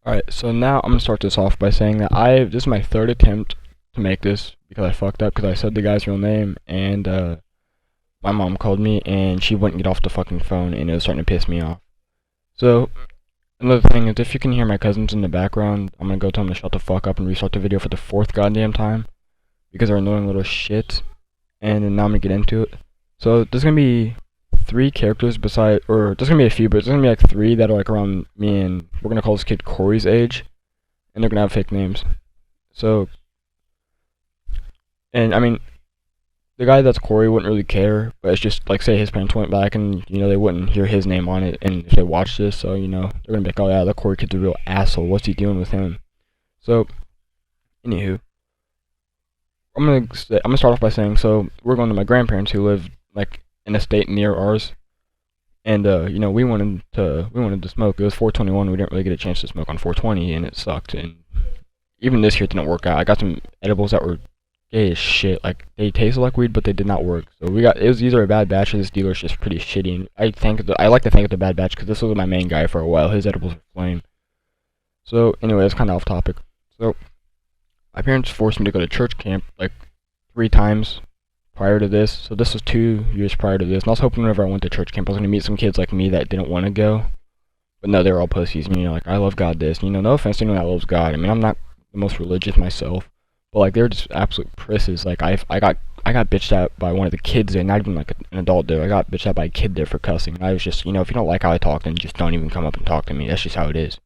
Alright, so now I'm gonna start this off by saying that this is my third attempt to make this because I fucked up because I said the guy's real name and my mom called me and she wouldn't get off the fucking phone and it was starting to piss me off. So another thing is if you can hear my cousins in the background, I'm gonna go tell them to shut the fuck up and restart the video for the fourth goddamn time because they're annoying little shit. And then now I'm gonna get into it. So there's gonna be three characters or there's gonna be a few, but there's gonna be like three that are like around me and we're gonna call this kid Corey's age, and they're gonna have fake names. So, and I mean, the guy that's Corey wouldn't really care, but it's just like say his parents went back and they wouldn't hear his name on it, and if they watch this, so they're gonna be like, oh yeah, that Corey kid's a real asshole. What's he doing with him? So, anywho, I'm gonna start off by saying so we're going to my grandparents who live like in a state near ours. And we wanted to smoke. It was 421. We didn't really get a chance to smoke on 420, and it sucked. And even this year didn't work out. I got some edibles that were gay as shit. Like they tasted like weed, but they did not work. So it was either a bad batch or this dealer's just pretty shitty. And I like to think it's a bad batch because this was my main guy for a while. His edibles were flame. So anyway, that's kind of off topic. So my parents forced me to go to church camp like 3 times prior to this. So this was 2 years prior to this. And I was hoping whenever I went to church camp, I was going to meet some kids like me that didn't want to go. But no, they were all pussies. Like, I love God this. No offense to anyone that loves God. I mean, I'm not the most religious myself. But, like, they were just absolute prisses. Like, I got bitched at by one of the kids there, not even, like, an adult there. I got bitched at by a kid there for cussing. And I was just, if you don't like how I talk, then just don't even come up and talk to me. That's just how it is.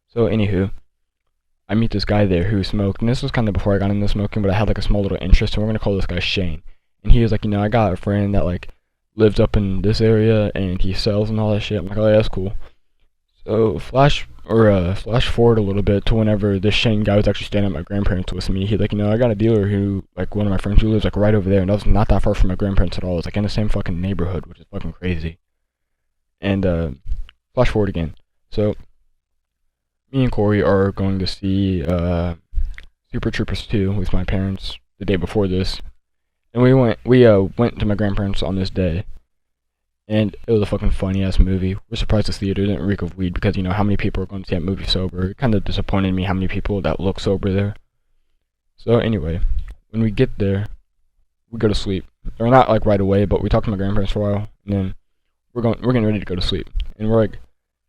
So, anywho, I meet this guy there who smoked. And this was kind of before I got into smoking, but I had, like, a small little interest. So we're going to call this guy Shane. And he was like, I got a friend that, like, lives up in this area, and he sells and all that shit. I'm like, oh, yeah, that's cool. So flash forward a little bit to whenever this Shane guy was actually staying at my grandparents with me. He's like, I got a dealer who, like, one of my friends who lives like right over there, and that was not that far from my grandparents at all. It's like in the same fucking neighborhood, which is fucking crazy. And flash forward again. So me and Corey are going to see Super Troopers 2 with my parents the day before this, and we went to my grandparents on this day. And it was a fucking funny ass movie. We're surprised the theater didn't reek of weed because how many people are going to see that movie sober. It kind of disappointed me how many people that look sober there. So anyway, when we get there, we go to sleep. Or not like right away, but we talk to my grandparents for a while, and then we're getting ready to go to sleep. And we're like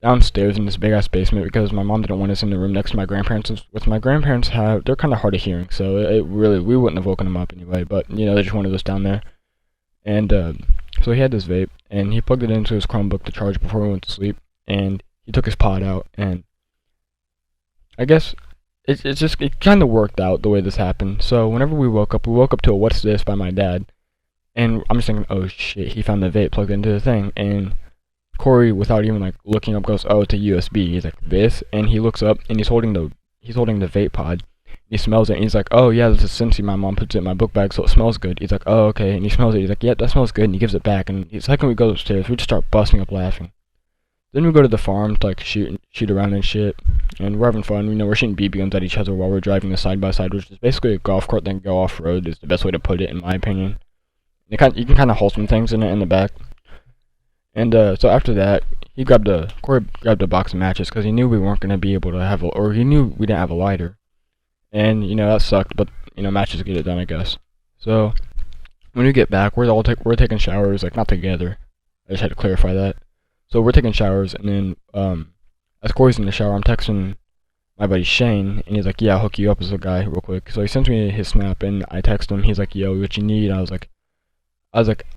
downstairs in this big ass basement because my mom didn't want us in the room next to my grandparents. Which my grandparents they're kind of hard of hearing, so we wouldn't have woken them up anyway. But they just wanted us down there. And so he had this vape, and he plugged it into his Chromebook to charge before we went to sleep, and he took his pod out, and I guess it kind of worked out the way this happened. So whenever we woke up to a "What's this?" by my dad, and I'm just thinking, oh shit, he found the vape plugged into the thing, and Corey, without even like looking up, goes, oh, it's a USB. He's like, this, and he looks up, and he's holding the vape pod. He smells it, and he's like, oh yeah, this is Cincy. My mom puts it in my book bag, so it smells good. He's like, oh okay, and he smells it. He's like, yeah, that smells good, and he gives it back. And the second we go upstairs, we just start busting up laughing. Then we go to the farm to like shoot around and shit, and we're having fun. We're shooting BB guns at each other while we're driving the side by side, which is basically a golf cart that can go off road. Is the best way to put it, in my opinion. You can kind of hold some things in it in the back. And so after that, Corey grabbed a box of matches because he knew we weren't gonna be able to or he knew we didn't have a lighter. And that sucked, but matches get it done, I guess. So when we get back, we're taking showers, like not together. I just had to clarify that. So we're taking showers, and then as Corey's in the shower, I'm texting my buddy Shane, and he's like, "Yeah, I'll hook you up as a guy real quick." So he sends me his snap, and I text him. He's like, "Yo, what you need?" I was like,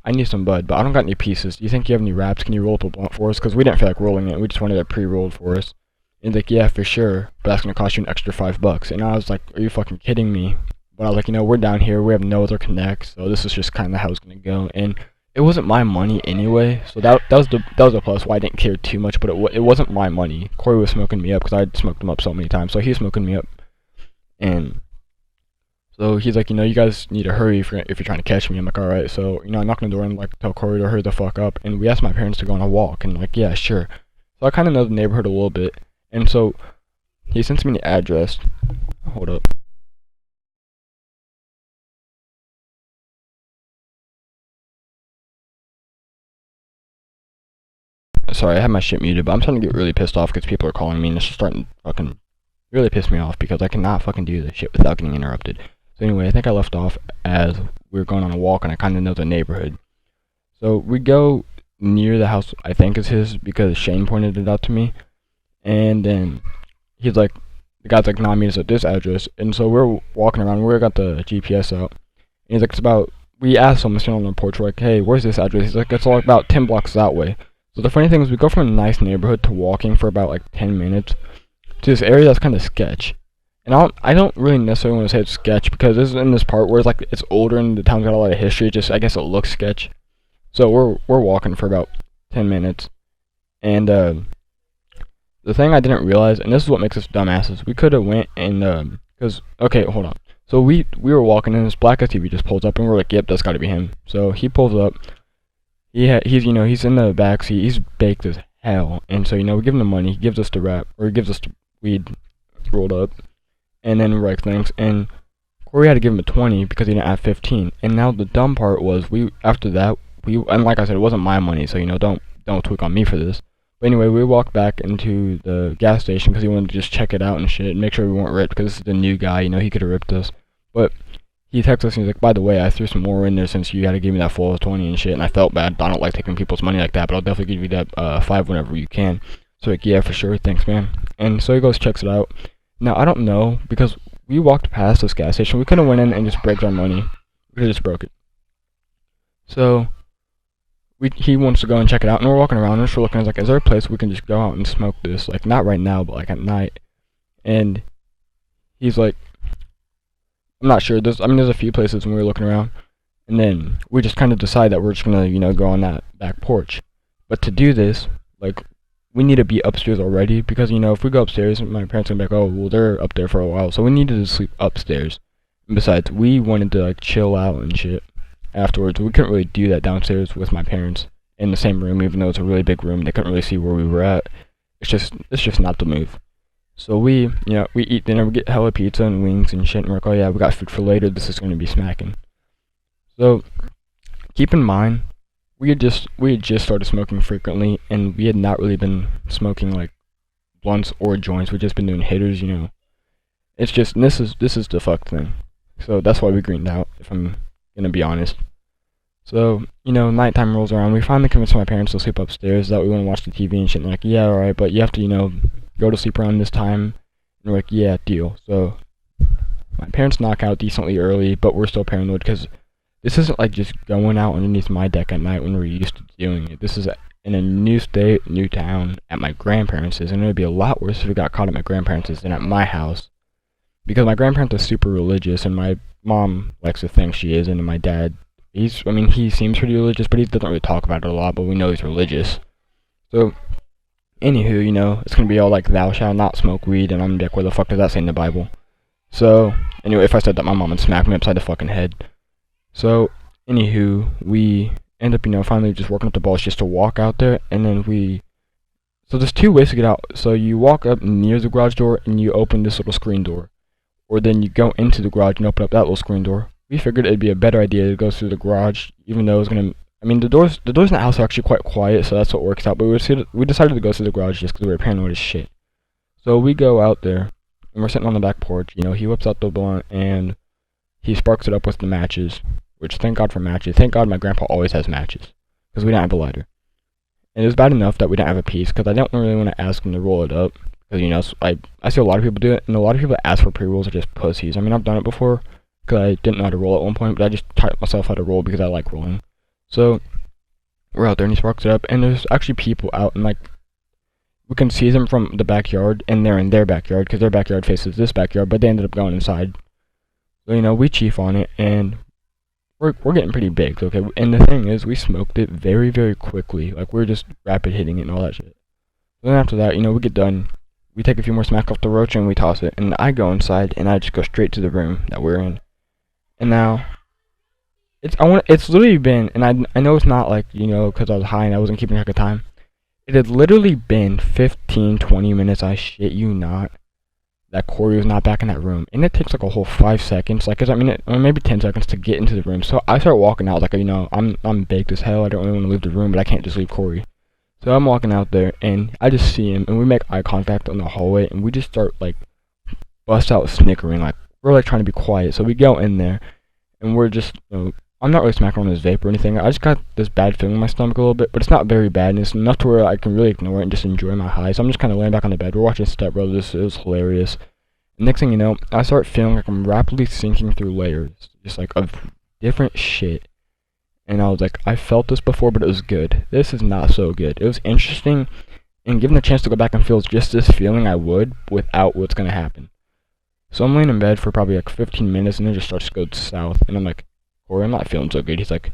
I need some bud, but I don't got any pieces. Do you think you have any wraps? Can you roll up a blunt for us? Because we didn't feel like rolling it. We just wanted it pre-rolled for us. And he's like, yeah, for sure, but that's gonna cost you an extra $5. And I was like, are you fucking kidding me? But I was like, we're down here, we have no other connects, so this is just kind of how it's gonna go. And it wasn't my money anyway, so that was the plus why I didn't care too much. But it wasn't my money. Corey was smoking me up because I'd smoked him up so many times, so he was smoking me up. And so he's like, you guys need to hurry if you're trying to catch me. I'm like, all right. So I knock on the door and like tell Corey to hurry the fuck up. And we asked my parents to go on a walk, and like, yeah, sure. So I kind of know the neighborhood a little bit. And so he sends me the address. Hold up. Sorry, I have my shit muted, but I'm starting to get really pissed off because people are calling me, and it's just starting to fucking really piss me off because I cannot fucking do this shit without getting interrupted. So anyway, I think I left off as we were going on a walk, and I kind of know the neighborhood. So we go near the house I think is his because Shane pointed it out to me, and then he's like, the guy's like, nah, meet us at this address. And so we're walking around, we got the GPS out, and he's like, it's about, we asked him, sitting on the porch, we're like, hey, where's this address? He's like, it's all about 10 blocks that way. So the funny thing is, we go from a nice neighborhood to walking for about like 10 minutes to this area that's kind of sketch. And I don't really necessarily want to say it's sketch because this is in this part where it's like it's older and the town's got a lot of history. Just I guess it looks sketch. So we're walking for about 10 minutes, and the thing I didn't realize, and this is what makes us dumbasses, we could have went and cause okay, hold on. So we were walking and this black SUV just pulls up and we're like, yep, that's got to be him. So he pulls up. He's in the back seat. He's baked as hell, and so we give him the money. He gives us the wrap, or he gives us the weed rolled up, and then we're like, thanks. And Corey had to give him a 20 because he didn't have 15. And now the dumb part was after that and like I said, it wasn't my money, so don't tweak on me for this. But anyway, we walked back into the gas station because he wanted to just check it out and shit and make sure we weren't ripped because this is the new guy. He could have ripped us, but he texted us and he's like, by the way, I threw some more in there since you had to give me that full 20 and shit, and I felt bad. I don't like taking people's money like that, but I'll definitely give you that 5 whenever you can. So like, yeah, for sure, thanks, man. And so he goes, checks it out. Now I don't know because we walked past this gas station. We could have went in and just break our money. We could have just broke it. So he wants to go and check it out, and we're walking around and we're looking. I was like, is there a place we can just go out and smoke this? Like not right now, but like at night. And he's like, I'm not sure. There's a few places when we were looking around, and then we just kind of decide that we're just gonna, go on that back porch. But to do this, like, we need to be upstairs already because, if we go upstairs, my parents are gonna be like, oh, well, they're up there for a while, so we needed to sleep upstairs. And besides, we wanted to like chill out and shit afterwards. We couldn't really do that downstairs with my parents in the same room, even though it's a really big room. They couldn't really see where we were at. It's just not the move. So we eat dinner, we get hella pizza and wings and shit, and we're like, oh yeah, we got food for later, this is going to be smacking. So, keep in mind, we had just started smoking frequently, and we had not really been smoking, like, blunts or joints, we've just been doing hitters, It's just, this is the fuck thing. So, that's why we greened out, if I'm going to be honest. So, nighttime rolls around, we finally convinced my parents to sleep upstairs, that we want to watch the TV and shit, and like, yeah, alright, but you have to, go to sleep around this time, and we're like, yeah, deal. So my parents knock out decently early, but we're still paranoid because this isn't like just going out underneath my deck at night when we're used to doing it. This is in a new state, new town, at my grandparents', and it would be a lot worse if we got caught at my grandparents' than at my house, because my grandparents are super religious, and my mom likes to think she is, and my dad, he seems pretty religious, but he doesn't really talk about it a lot, but we know he's religious. So anywho, it's gonna be all like, thou shalt not smoke weed, and I'm gonna be like, where the fuck does that say in the Bible? So, anyway, if I said that, my mom would smack me upside the fucking head. So, anywho, we end up, finally just working up the balls just to walk out there, and then so there's 2 ways to get out. So you walk up near the garage door, and you open this little screen door. Or then you go into the garage and open up that little screen door. We figured it'd be a better idea to go through the garage, even though it was gonna, the doors in the house are actually quite quiet, so that's what works out. But we decided to go through the garage just because we were paranoid as shit. So we go out there, and we're sitting on the back porch. He whips out the blunt, and he sparks it up with the matches, which, thank God for matches. Thank God my grandpa always has matches, because we didn't have a lighter. And it was bad enough that we didn't have a piece, because I don't really want to ask him to roll it up, because, I see a lot of people do it, and a lot of people that ask for pre-rolls are just pussies. I've done it before, because I didn't know how to roll at one point, but I just taught myself how to roll because I like rolling. So we're out there, and he sparks it up, and there's actually people out, and we can see them from the backyard, and they're in their backyard, because their backyard faces this backyard, but they ended up going inside. So, we chief on it, and we're getting pretty big, okay? And the thing is, we smoked it very, very quickly. Like, we're just rapid hitting it and all that shit. Then after that, we get done, we take a few more smacks off the roach, and we toss it, and I go inside, and I just go straight to the room that we're in. And now, it's literally been, and I know it's not like, because I was high and I wasn't keeping track of time. It had literally been 15-20 minutes, I shit you not, that Corey was not back in that room. And it takes like a whole 5 seconds, or maybe 10 seconds to get into the room. So I start walking out, like, I'm baked as hell, I don't really want to leave the room, but I can't just leave Corey. So I'm walking out there, and I just see him, and we make eye contact on the hallway, and we just start like bust out snickering, like we're like trying to be quiet. So we go in there, and we're just, I'm not really smacking on his vape or anything. I just got this bad feeling in my stomach a little bit, but it's not very bad, and it's enough to where I can really ignore it and just enjoy my high. So I'm just kind of laying back on the bed. We're watching Step Brothers. It was hilarious. And next thing you know, I start feeling like I'm rapidly sinking through layers, just like of different shit. And I was like, I felt this before, but it was good. This is not so good. It was interesting, and given the chance to go back and feel just this feeling, I would, without what's gonna happen. So I'm laying in bed for probably like 15 minutes, and it just starts to go south. And I'm like, Corey, I'm not feeling so good. He's like,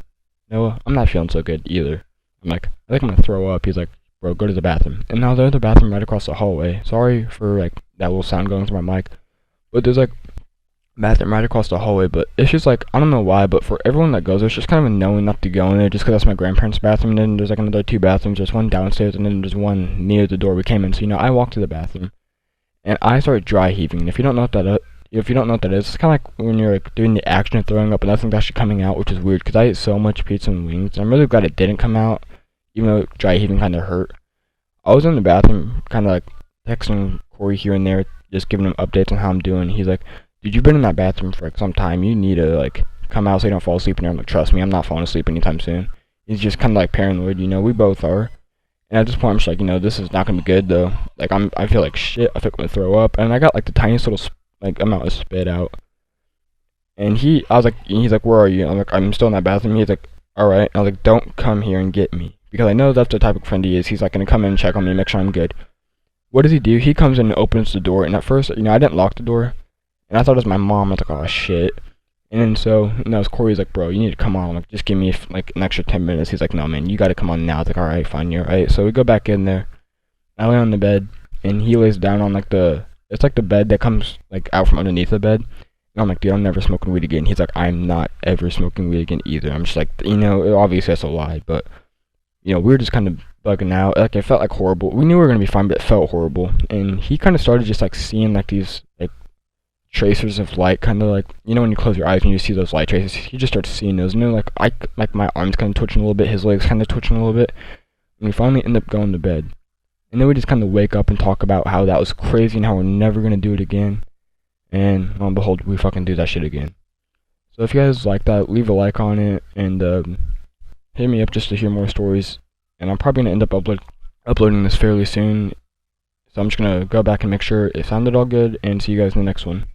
Noah, I'm not feeling so good either. I'm like, I think I'm gonna throw up. He's like, bro, go to the bathroom. And now there's the bathroom right across the hallway. Sorry for like that little sound going through my mic, but there's like bathroom right across the hallway. But it's just like, I don't know why, but for everyone that goes there, it's just kind of annoying not to go in there just because that's my grandparents' bathroom. And then there's like another 2 bathrooms. There's one downstairs, and then there's one near the door we came in. So I walked to the bathroom, and I started dry heaving. And if you don't know what that is, it's kind of like when you're like doing the action of throwing up and nothing's actually coming out, which is weird because I ate so much pizza and wings. And I'm really glad it didn't come out, even though dry heaving kind of hurt. I was in the bathroom, kind of like texting Corey here and there, just giving him updates on how I'm doing. He's like, dude, you've been in that bathroom for like some time. You need to like come out so you don't fall asleep in there. I'm like, trust me, I'm not falling asleep anytime soon. He's just kind of like paranoid, we both are. And at this point, I'm just like, this is not gonna be good though. Like I feel like shit. I feel like I'm gonna throw up, and I got like the tiniest little amount of spit out. And he's like, where are you? I'm like, I'm still in that bathroom. He's like, all right. I was like, don't come here and get me, because I know that's the type of friend he is. He's like gonna come in and check on me, make sure I'm good. What does he do? He comes in and opens the door, and at first, I didn't lock the door, and I thought it was my mom. I was like, oh shit. And then so, Corey's like, bro, you need to come on. I'm like, just give me like an extra 10 minutes. He's like, no, man, you gotta come on now. I was like, alright, fine, you're right. So we go back in there. I lay on the bed, and he lays down on like it's like the bed that comes like out from underneath the bed. And I'm like, dude, I'm never smoking weed again. He's like, I'm not ever smoking weed again either. I'm just like, obviously that's a lie, but we were just kind of bugging out. Like, it felt like horrible. We knew we were gonna be fine, but it felt horrible. And he kind of started just like seeing like these like tracers of light, kind of like, when you close your eyes and you see those light traces. He just starts seeing those, and like my arms kind of twitching a little bit, his legs kind of twitching a little bit. And we finally end up going to bed. And then we just kind of wake up and talk about how that was crazy and how we're never gonna do it again. And lo and behold, we fucking do that shit again. So if you guys like that, leave a like on it, and hit me up just to hear more stories. And I'm probably gonna end up uploading this fairly soon. So I'm just gonna go back and make sure it sounded all good, and see you guys in the next one.